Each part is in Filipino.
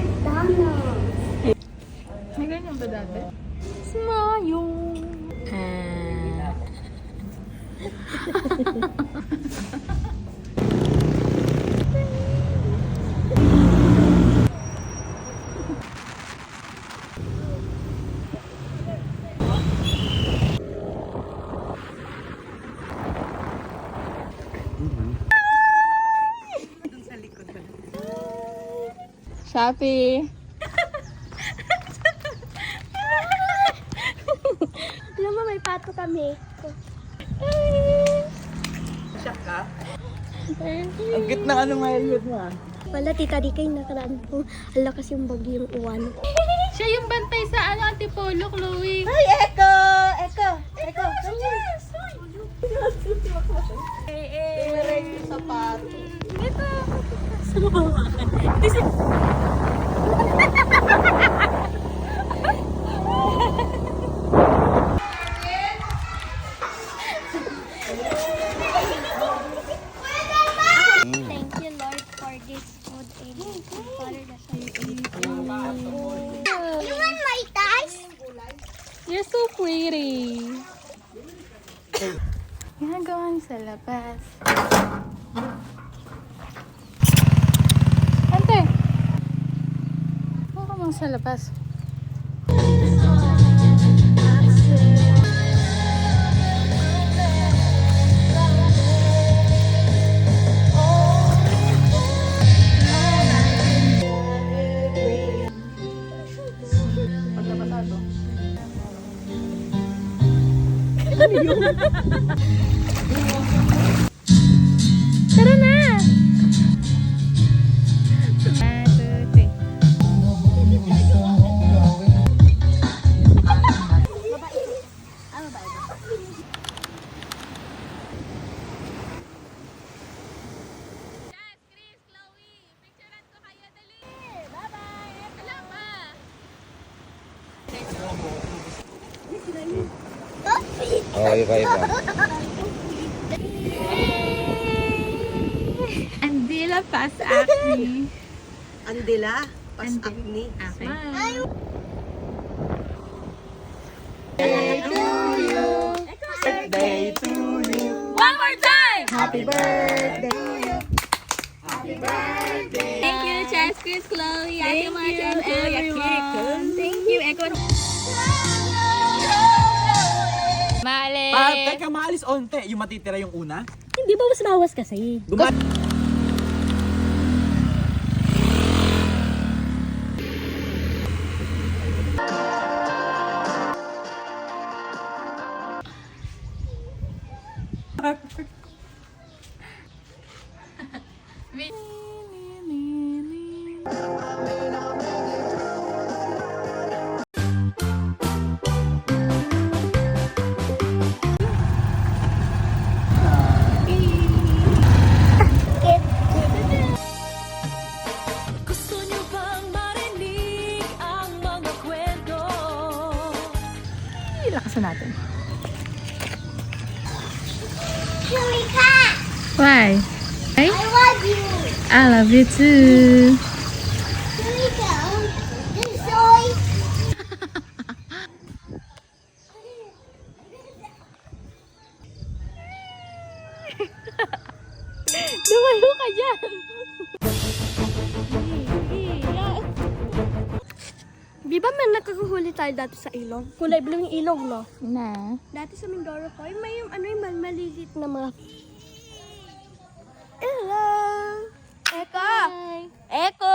McDonald's. May ganyan ba dati? Smayo! Shopee! Alam mo, may pato kami. Shock ka? Ang cute na ano mga helmet mo ah. Wala, tita, di kayo nakaraan po. Hala kasi yung bagyo yung uwan. Siya yung bantay sa Antipolo, Chloe. Ay, Echo! Echo! Echo! Yung sapato. Ito. Thank you, Lord, for this food and Father, the Son, You want my ties? You're so pretty. Ginagawa sa labas. Ante! Huwag ka mong sa labas. Tara na! Oh, iba-iba. Andila pas acne. Andila? Pas acne. Okay. Birthday to you. One more time! Happy birthday. Thank you, Cheskis, Chloe, Ate Martin, everyone. Thank you, everyone. Mali! Teka, maalis onte. Yung matitira yung una? Hindi ba mas bawas kasi? Gusto niyo bang marinig ang mga kwento? Ilakasan natin. Julika! Why? I love you! I love you too. Julika! Enjoy! Lumayo ka dyan! Di ba may nagkakuhuli tayo dati sa ilog? Kulay blue yung ilog, no? Na? Dati sa Mindoro ko, may yung ano yung maliliit na mga... Hello! Eko! Eko!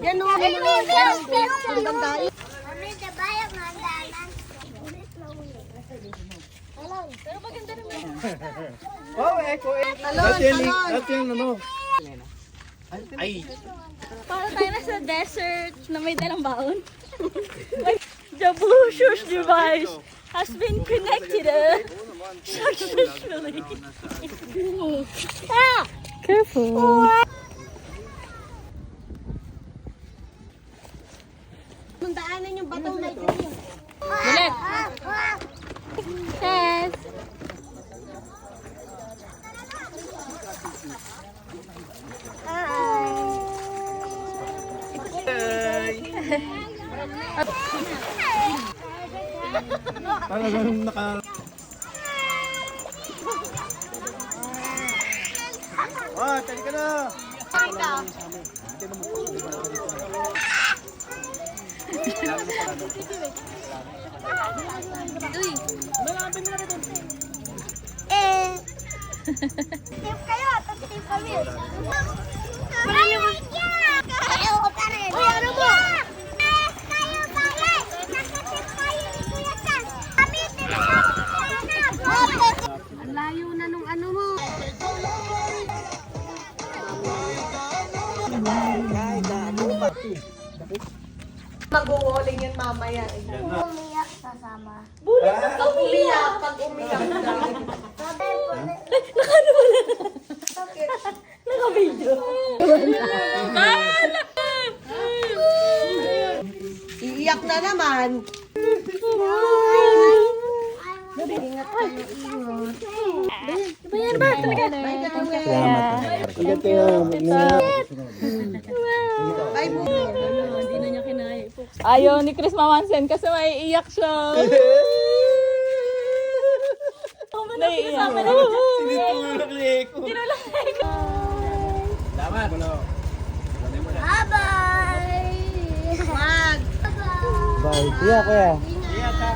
Yan o! Oh, Echo. At yung ano. Ay. Para tayo na sa desert na may dalang baon. The Bluetooth device has been connected successfully. Careful. Daanan yung batong na ito. Bilis! Tess! Talagang naka... Ah, tayo ka na! Tip kayo, tapos tip kami. Ayaw ko pa rin. Uy, ano mo? Kayo ba yan? Nakatip kayo ni Kuya San. Kami, tip kami. Ang layo na nung ano mo. Mag-uuling yan mamaya. Umiyak sasama. Pag umiyak ka. Naka-video. Iiyak na naman. Bayan ba? Talaga. Ingat kayo. Bye, Boo. Hindi na niya kinaya. Ayaw ni Chris Mamansen kasi maiiyak siya. Naiiyak. Sinitulog ni Eko. Salamat. Bye-bye! Wag. Bye. Kuya, kuya. Ingat ka.